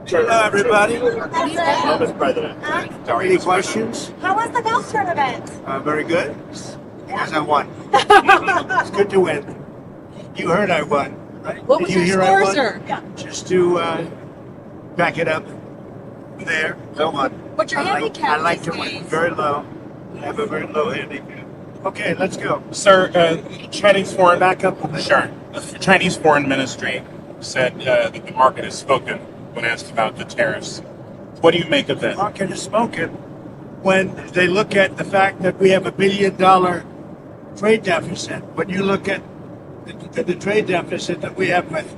Hello, everybody. Hello, Mr. President. Any questions? How was the golf tournament? Very good. Because I won. It's good to win. You heard I won, right? What Did was you your hear I score, won? sir? Yeah. Just to back it up. There, I won. What's your handicap? I like to these win days? very low. I have a very low handicap. Okay, let's go. Sir, Chinese foreign Back up. Sure. The Chinese Foreign Ministry said that the market has spoken when asked about the tariffs. What do you make of The that? market is spoken when they look at the fact that we have $1 billion trade deficit. When you look at the trade deficit that we have with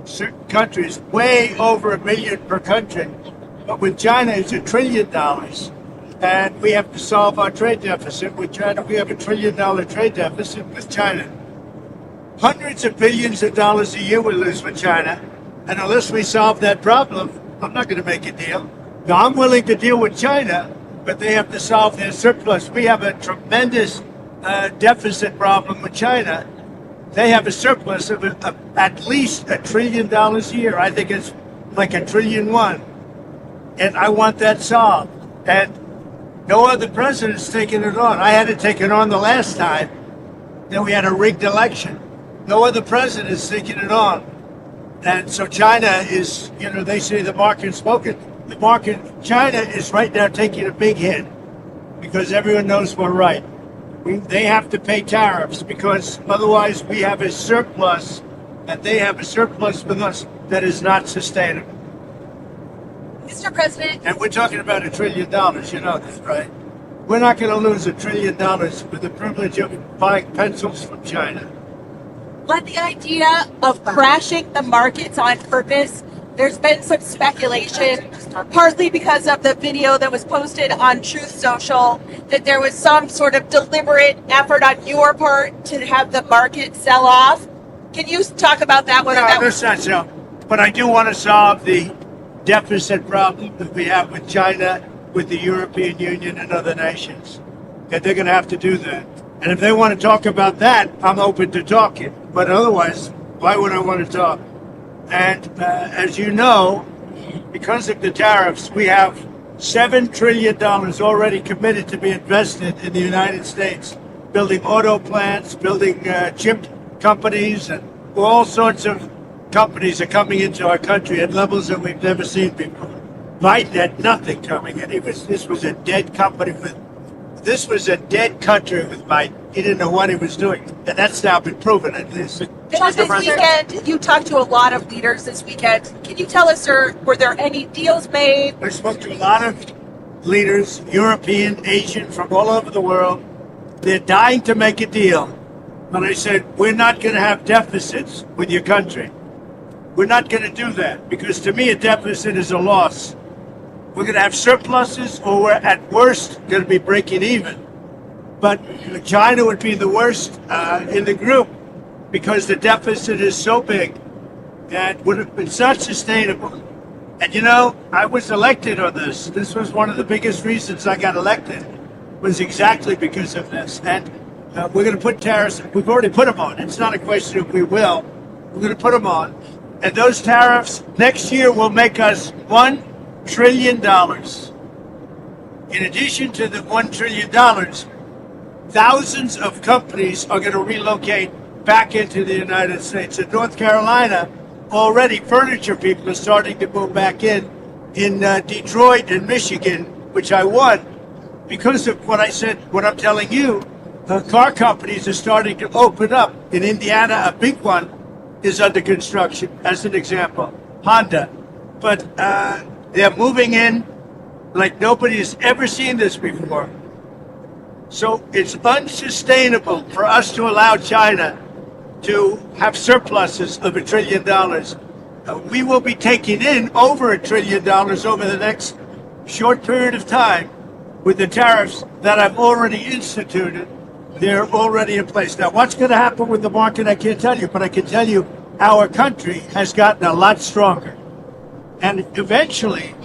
certain countries, way over $1 billion per country. But with China, it's $1 trillion. And we have to solve our trade deficit with China. We have $1 trillion trade deficit with China. Hundreds of billions of dollars a year we lose with China. And unless we solve that problem, I'm not going to make a deal. Now, I'm willing to deal with China, but they have to solve their surplus. We have a tremendous deficit problem with China. They have a surplus of at least $1 trillion a year. I think it's like $1.1 trillion. And I want that solved. And no other president's taken it on. I had to take it on the last time. Then we had a rigged election. No other president's taken it on. And so China is, they say the market's spoken. The market, China is right now taking a big hit because everyone knows we're right. They have to pay tariffs because otherwise we have a surplus and they have a surplus with us that is not sustainable. Mr. President. And we're talking about $1 trillion, you know this, right? We're not going to lose $1 trillion with the privilege of buying pencils from China. But the idea of crashing the markets on purpose, there's been some speculation, partly because of the video that was posted on Truth Social, that there was some sort of deliberate effort on your part to have the market sell off. Can you talk about that? No, that's not so. But I do want to solve the deficit problem that we have with China, with the European Union and other nations. That they're going to have to do that. And if they want to talk about that, I'm open to talking. But otherwise, why would I want to talk? And as you know, because of the tariffs, we have $7 trillion already committed to be invested in the United States, building auto plants, building chip companies, and all sorts of companies are coming into our country at levels that we've never seen before. Biden had nothing coming in. This was a dead company This was a dead country with Biden. He didn't know what he was doing. And that's now been proven at least. This weekend, you talked to a lot of leaders this weekend. Can you tell us, sir, were there any deals made? I spoke to a lot of leaders, European, Asian, from all over the world. They're dying to make a deal. But I said, we're not going to have deficits with your country. We're not going to do that because to me a deficit is a loss. We're going to have surpluses or we're at worst going to be breaking even. But China would be the worst in the group because the deficit is so big that it's not sustainable. And I was elected on this. This was one of the biggest reasons I got elected was exactly because of this. And we're going to put tariffs. We've already put them on. It's not a question if we will. We're going to put them on. And those tariffs next year will make us $1 trillion. In addition to the $1 trillion, thousands of companies are going to relocate back into the United States. In North Carolina, already furniture people are starting to move back in Detroit and Michigan, which I won. Because of what I said, what I'm telling you, car companies are starting to open up. In Indiana, a big one is under construction, as an example, Honda. But they're moving in like nobody has ever seen this before. So it's unsustainable for us to allow China to have surpluses of $1 trillion. We will be taking in over $1 trillion over the next short period of time with the tariffs that I've already instituted. They're already in place. Now, what's going to happen with the market, I can't tell you, but I can tell you our country has gotten a lot stronger. And eventually,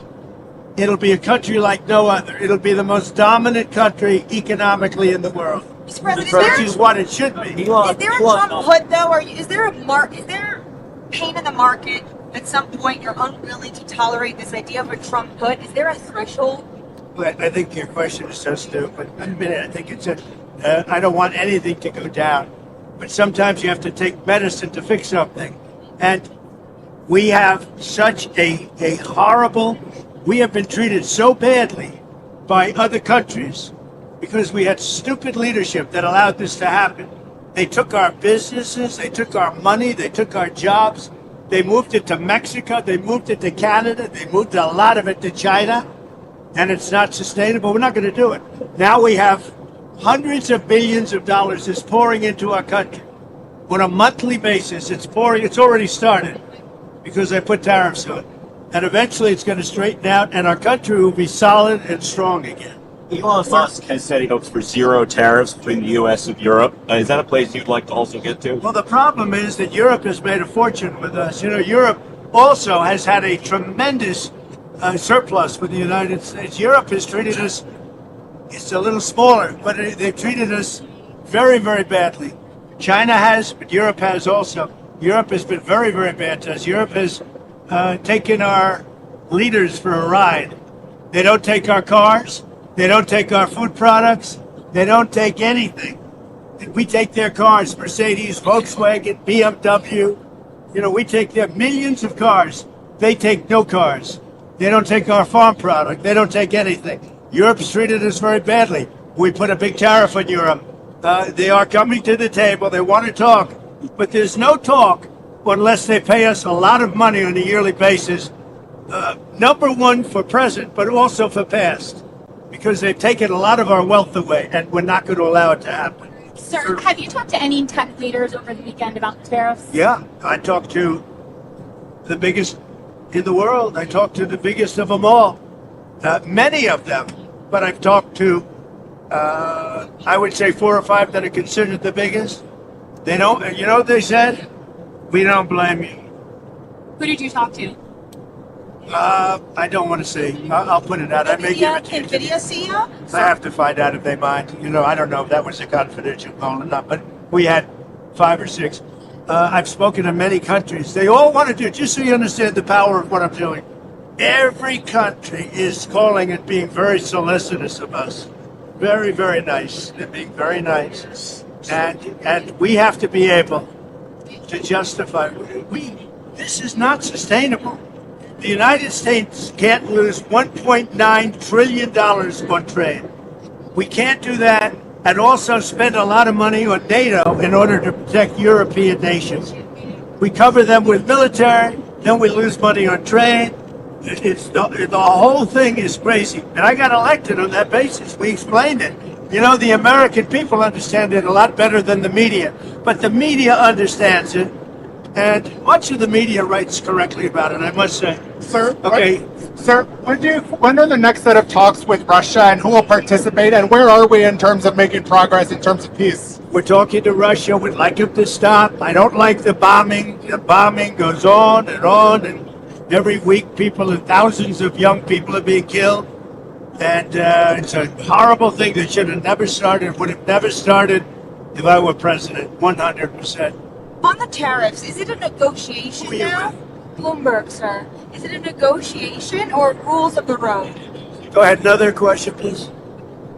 it'll be a country like no other. It'll be the most dominant country economically in the world. Mr. President, Which is what it should be. is there a Trump hood, though? Is there pain in the market at some point you're unwilling to tolerate this idea of a Trump put? Is there a threshold? I think your question is so stupid. I think it's I don't want anything to go down. But sometimes you have to take medicine to fix something. And we have such a horrible, we have been treated so badly by other countries because we had stupid leadership that allowed this to happen. They took our businesses, they took our money, they took our jobs, they moved it to Mexico, they moved it to Canada, they moved a lot of it to China, and it's not sustainable. We're not going to do it. Now we have hundreds of billions of dollars is pouring into our country. On a monthly basis, it's pouring, it's already started because they put tariffs on it. And eventually it's going to straighten out and our country will be solid and strong again. Elon Musk has said he hopes for zero tariffs between the U.S. and Europe. Is that a place you'd like to also get to? Well, the problem is that Europe has made a fortune with us. You know, Europe also has had a tremendous surplus with the United States. Europe has treated us, it's a little smaller, but they've treated us very, very badly. China has, but Europe has also. Europe has been very, very bad to us. Europe has taken our leaders for a ride. They don't take our cars. They don't take our food products. They don't take anything. We take their cars, Mercedes, Volkswagen, BMW. You know, we take their millions of cars. They take no cars. They don't take our farm product. They don't take anything. Europe's treated us very badly. We put a big tariff on Europe. They are coming to the table. They want to talk. But there's no talk unless they pay us a lot of money on a yearly basis. Number one for present, but also for past. Because they've taken a lot of our wealth away, and we're not going to allow it to happen. Sir, have you talked to any tech leaders over the weekend about the tariffs? Yeah, I talked to the biggest in the world. I talked to the biggest of them all. Many of them, but I've talked to, I would say 4 or 5 that are considered the biggest. They don't, you know what they said? We don't blame you. Who did you talk to? I don't want to say. I'll put it out. I may give it to you. NVIDIA CEO? I have to find out if they mind. You know, I don't know if that was a confidential call or not, but we had 5 or 6. I've spoken to many countries. They all want to do, just so you understand the power of what I'm doing. Every country is calling and being very solicitous of us. Very, very nice. They're being very nice. And we have to be able to justify. This is not sustainable. The United States can't lose $1.9 trillion on trade. We can't do that and also spend a lot of money on NATO in order to protect European nations. We cover them with military, then we lose money on trade. The whole thing is crazy. And I got elected on that basis. We explained it. You know, the American people understand it a lot better than the media. But the media understands it. And much of the media writes correctly about it, I must say. Sir, Okay. sir, when are the next set of talks with Russia and who will participate and where are we in terms of making progress in terms of peace? We're talking to Russia. We'd like it to stop. I don't like the bombing. The bombing goes on, and every week people and thousands of young people are being killed. And it's a horrible thing that should have never started, would have never started if I were president, 100%. On the tariffs, is it a negotiation Who are you now? Bloomberg, sir. Is it a negotiation or rules of the road? Go ahead, another question, please.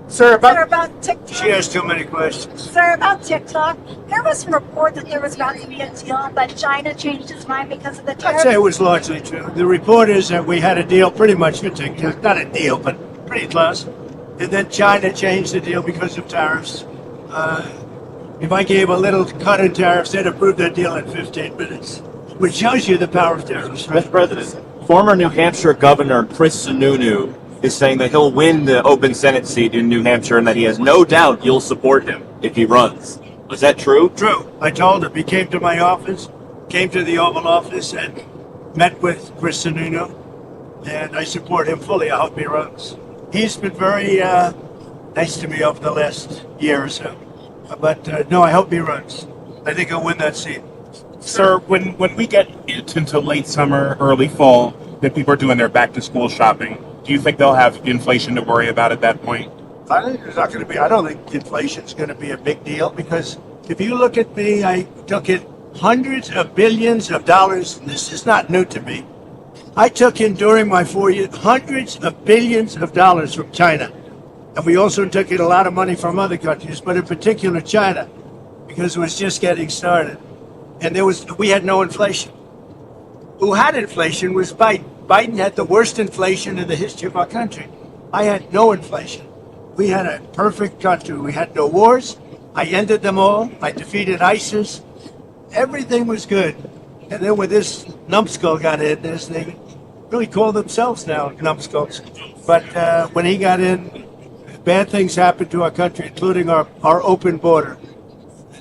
Sir, About TikTok. She has too many questions. Sir, about TikTok, there was a report that there was about to be a deal, but China changed its mind because of the I'd tariffs. say it was largely true. The report is that we had a deal pretty much for TikTok. Not a deal, but pretty close. And then China changed the deal because of tariffs. If I gave a little cut in tariffs, they'd approve that deal in 15 minutes. Which shows you the power of tariffs, right? Mr. President, former New Hampshire Governor Chris Sununu is saying that he'll win the open Senate seat in New Hampshire and that he has no doubt you'll support him if he runs. Is that true? True. I told him. He came to my office, came to the Oval Office, and met with Chris Sununu. And I support him fully. I hope he runs. He's been very nice to me over the last year or so. But no, I hope he runs. I think he'll win that seat. Sir, when we get into late summer, early fall, that people are doing their back to school shopping, do you think they'll have inflation to worry about at that point? I think there's not going to be. I don't think inflation's going to be a big deal because if you look at me, I took it hundreds of billions of dollars. And this is not new to me. I took in during my 4 years hundreds of billions of dollars from China. And we also took in a lot of money from other countries, but in particular China, because it was just getting started. And we had no inflation. Who had inflation was Biden. Biden had the worst inflation in the history of our country. I had no inflation. We had a perfect country. We had no wars. I ended them all. I defeated ISIS. Everything was good. And then when this numbskull got in, they really call themselves now numbskulls. But when he got in, bad things happened to our country, including our open border.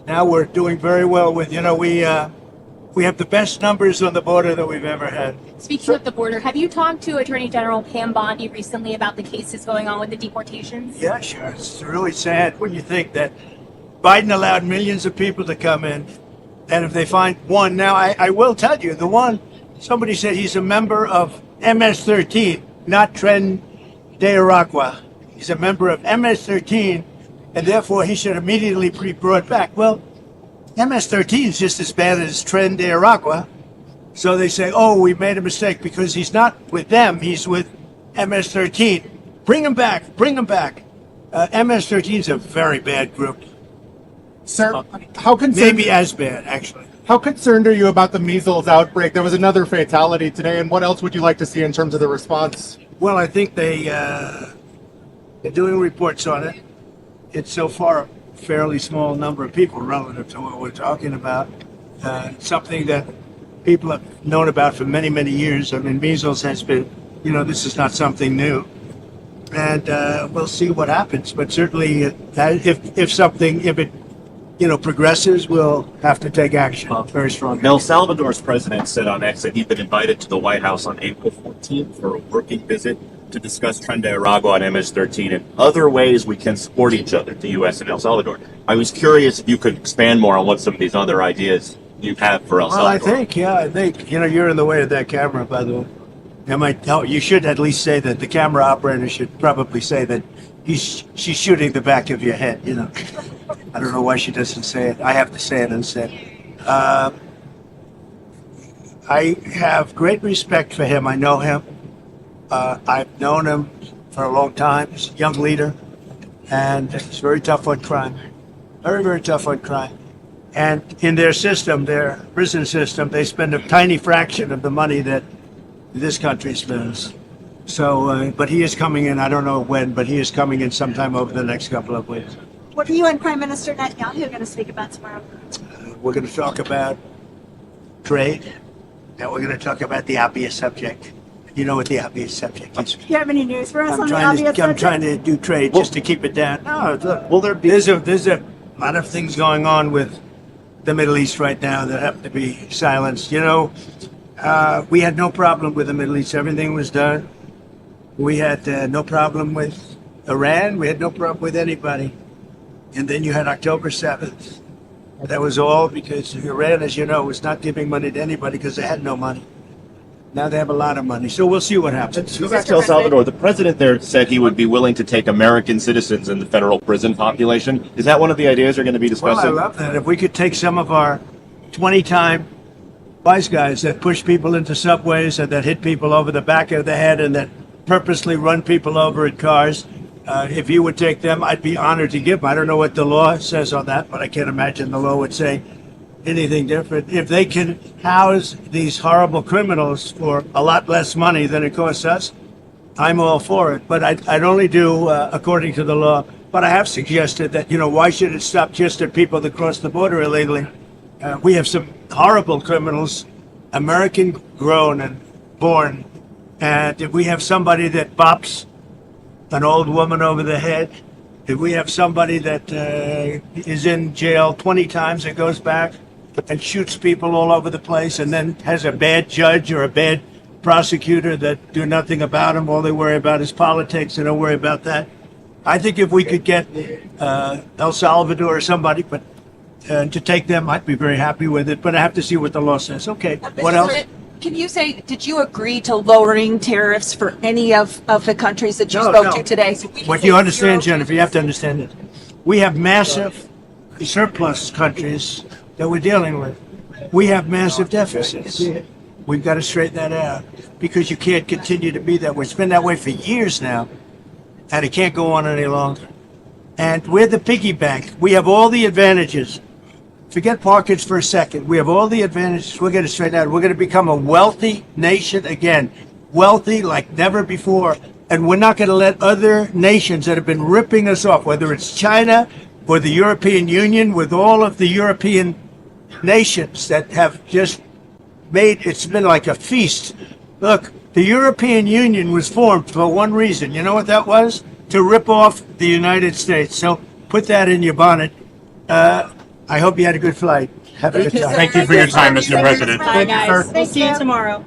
Now we're doing very well with, we have the best numbers on the border that we've ever had. Speaking of the border, have you talked to Attorney General Pam Bondi recently about the cases going on with the deportations? Yeah, sure. It's really sad when you think that Biden allowed millions of people to come in, and if they find one, now I will tell you, the one, somebody said he's a member of MS-13, not Tren de Aragua. He's a member of MS-13, and therefore he should immediately be brought back. Well, MS-13 is just as bad as Tren de Aragua. So they say, oh, we made a mistake because he's not with them, he's with MS-13. Bring him back, bring him back. MS-13 is a very bad group. Sir, how concerned? Maybe as bad, actually. How concerned are you about the measles outbreak? There was another fatality today, and what else would you like to see in terms of the response? Well, I think they're doing reports on it. It's so far a fairly small number of people relative to what we're talking about. Something that people have known about for many, many years. I mean, measles has been, this is not something new. And we'll see what happens. But certainly, if it progresses, we'll have to take action very strongly. El Salvador's president said on X that he'd been invited to the White House on April 14th for a working visit to discuss Tren de Aragua and MS-13 and other ways we can support each other, the U.S. and El Salvador. I was curious if you could expand more on what some of these other ideas you have for El Salvador. Well, I think, you're in the way of that camera, by the way. You should at least say that the camera operator should probably say that she's shooting the back of your head, I don't know why she doesn't say it. I have to say it instead. I have great respect for him. I know him. I've known him for a long time. He's a young leader, and he's very tough on crime. Very, very tough on crime. And in their system, their prison system, they spend a tiny fraction of the money that this country spends. So, but he is coming in, I don't know when, but he is coming in sometime over the next couple of weeks. What are you and Prime Minister Netanyahu going to speak about tomorrow? We're going to talk about trade, and we're going to talk about the obvious subject. You know what the obvious subject is. Do you have any news for us on the obvious subject? I'm trying to do trade just to keep it down. No, look, there's a lot of things going on with the Middle East right now that have to be silenced. We had no problem with the Middle East. Everything was done. We had no problem with Iran. We had no problem with anybody. And then you had October 7th. That was all because Iran, as you know, was not giving money to anybody because they had no money. Now they have a lot of money. So we'll see what happens. Go back to El Salvador. The president there said he would be willing to take American citizens in the federal prison population. Is that one of the ideas you're going to be discussing? Well, I love that. If we could take some of our 20-time wise guys that push people into subways and that hit people over the back of the head and that purposely run people over in cars, if you would take them, I'd be honored to give them. I don't know what the law says on that, but I can't imagine the law would say anything different. If they can house these horrible criminals for a lot less money than it costs us, I'm all for it. But I'd only do according to the law. But I have suggested that, why should it stop just at people that cross the border illegally? We have some horrible criminals, American grown and born. And if we have somebody that bops an old woman over the head, if we have somebody that is in jail 20 times and goes back and shoots people all over the place and then has a bad judge or a bad prosecutor that do nothing about him, all they worry about is politics, they don't worry about that. I think if we could get El Salvador or somebody to take them, I'd be very happy with it, but I have to see what the law says. Okay, what else? Can you say, did you agree to lowering tariffs for any of the countries that you spoke to today? So what you understand, Jennifer, you have to understand it. We have massive surplus countries that we're dealing with. we have massive deficits. We've got to straighten that out because you can't continue to be that way. It's been that way for years now, and it can't go on any longer. And we're the piggy bank. We have all the advantages. Forget markets for a second. We have all the advantages. We're going to straighten out. We're going to become a wealthy nation again, wealthy like never before. And we're not going to let other nations that have been ripping us off, whether it's China or the European Union, with all of the European nations that have just made, it's been like a feast. Look, the European Union was formed for one reason. You know what that was? To rip off the United States. So put that in your bonnet. I hope you had a good flight. Have a good time. Thank you for your time, Mr. President. Bye, guys. We'll see you tomorrow.